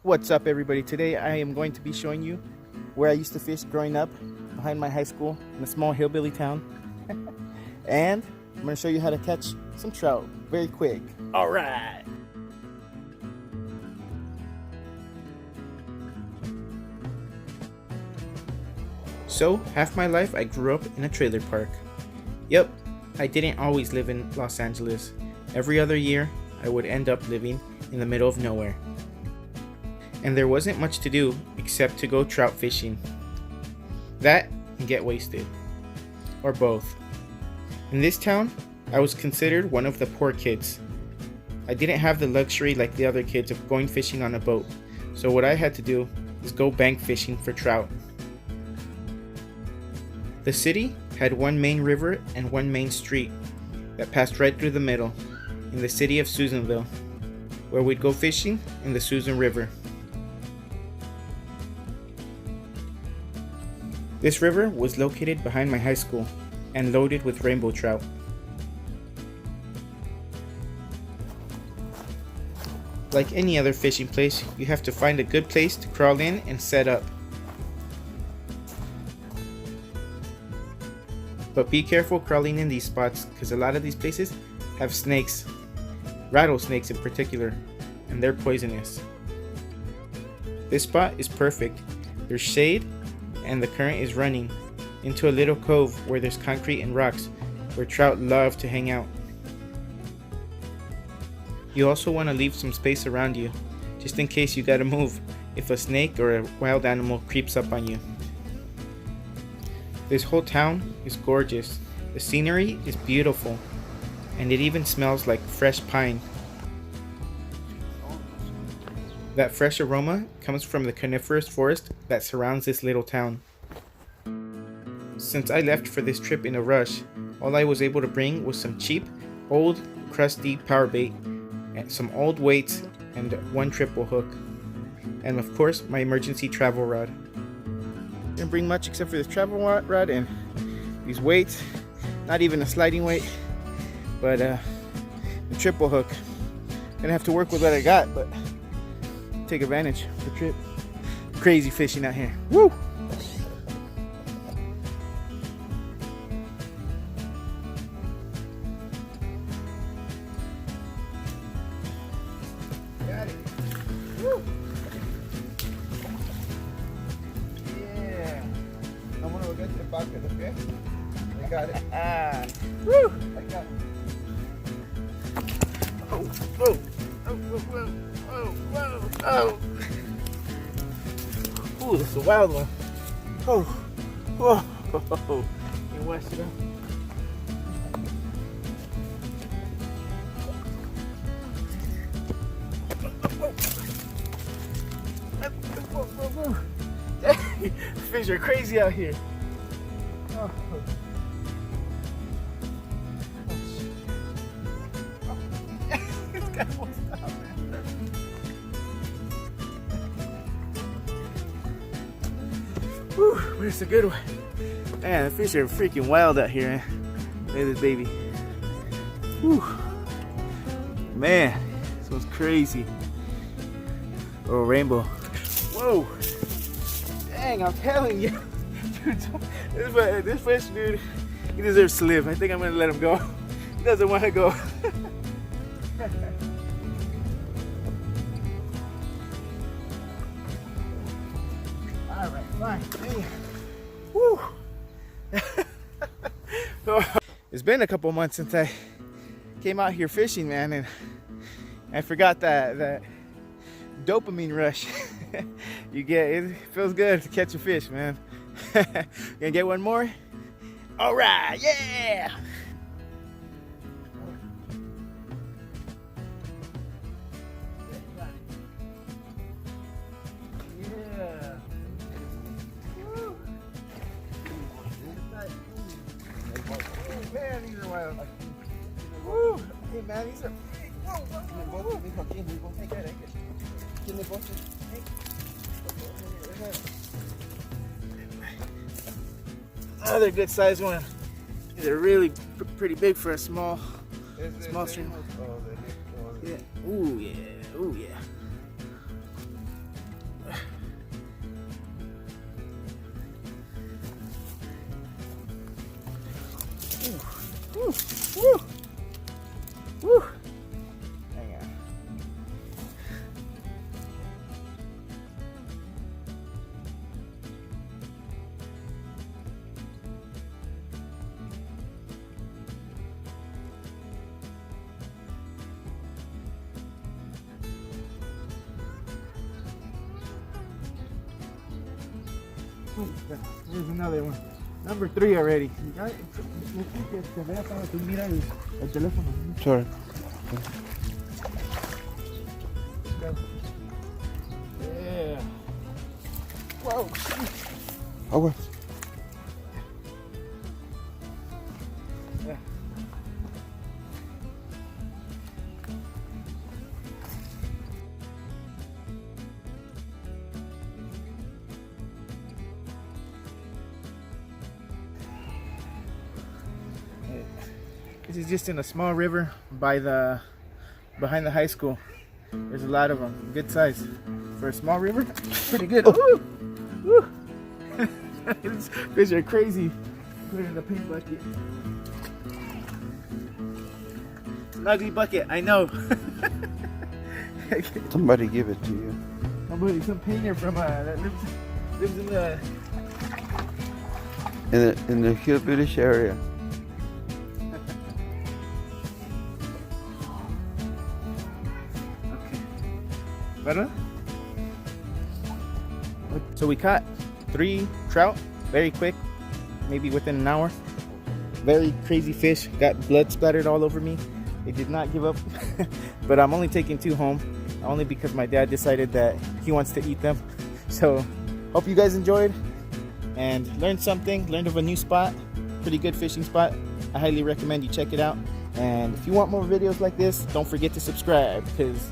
What's up, everybody? Today I am going to be showing you where I used to fish growing up behind my high school in a small hillbilly town. And I'm going to show you how to catch some trout very quick. All right. So, half my life I grew up in a trailer park. Yep, I didn't always live in Los Angeles. Every other year, I would end up living in the middle of nowhere. And there wasn't much to do except to go trout fishing. That and get wasted. Or both. In this town, I was considered one of the poor kids. I didn't have the luxury like the other kids of going fishing on a boat, so what I had to do is go bank fishing for trout. The city had one main river and one main street that passed right through the middle, in the city of SUSANVILLE, where we'd go fishing in the Susan River. This river was located behind my high school and loaded with rainbow trout. Like any other fishing place, you have to find a good place to crawl in and set up. But be careful crawling in these spots because a lot of these places have snakes, rattlesnakes in particular, and they're poisonous. This spot is perfect. There's shade and the current is running into a little cove where there's concrete and rocks where trout love to hang out. You also want to leave some space around you just in case you gotta move if a snake or a wild animal creeps up on you. This whole town is gorgeous. The scenery is beautiful and it even smells like fresh pine. That fresh aroma comes from the coniferous forest that surrounds this little town. Since I left for this trip in a rush, all I was able to bring was some cheap, old, crusty power bait, and some old weights, and one triple hook. And of course, my emergency travel rod. Didn't bring much except for this travel rod and these weights. Not even a sliding weight, but the triple hook. Gonna have to work with what I got, but take advantage of the trip. Crazy fishing out here. Woo! Got it. Woo! Yeah. I'm gonna get the bucket, okay? I got it. Woo! I got it. Oh, whoa! Oh, whoa, whoa! Oh, whoa, oh. Ooh, that's a wild one. Oh, whoa. You wash it up. Fish are crazy out here. Oh. This guy won't stop, man. Whew, where's the good one? Man, the fish are freaking wild out here, man. Look at this baby. Whew. Man, this one's crazy. Oh, rainbow. Whoa. Dang, I'm telling you. Dude, this fish, dude, he deserves to live. I think I'm gonna let him go. He doesn't want to go. Alright, fine. Hey. Woo. It's been a couple months since I came out here fishing, man, and I forgot that dopamine rush you get. It feels good to catch a fish, man. Gonna get one more? Alright, yeah! Man, these are wild. Woo! Hey, man, these are big. Whoa, whoa, whoa. Another good sized one. These are really pretty big for a small stream. Yeah. Ooh, yeah. Ooh, yeah. Here's another one. Number 3 already. Sorry. Yeah. Whoa. Okay. Yeah. This is just in a small river behind the high school. There's a lot of them, good size for a small river. Pretty good. Ooh. Woo. These fish are crazy. Put it in the paint bucket. It's an ugly bucket, I know. Somebody give it to you. Somebody, some painter from that lives In the Hillbillish area. Better? So we caught 3 trout very quick, maybe within an hour. Very crazy fish, got blood splattered all over me. They did not give up. But I'm only taking 2 home, only because my dad decided that he wants to eat them. So hope you guys enjoyed and learned something, learned of a new spot, pretty good fishing spot. I highly recommend you check it out. And if you want more videos like this, don't forget to subscribe, because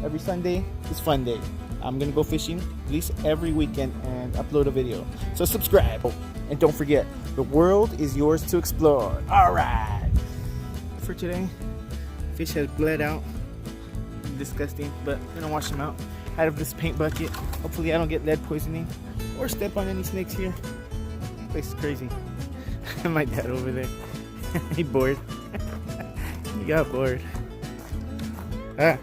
every Sunday is fun day. I'm gonna go fishing at least every weekend and upload a video. So subscribe. And don't forget, the world is yours to explore. All right. For today, fish has bled out. Disgusting, but I'm gonna wash them out of this paint bucket. Hopefully I don't get lead poisoning or step on any snakes here. This place is crazy. My dad over there, he bored. He got bored. Ah.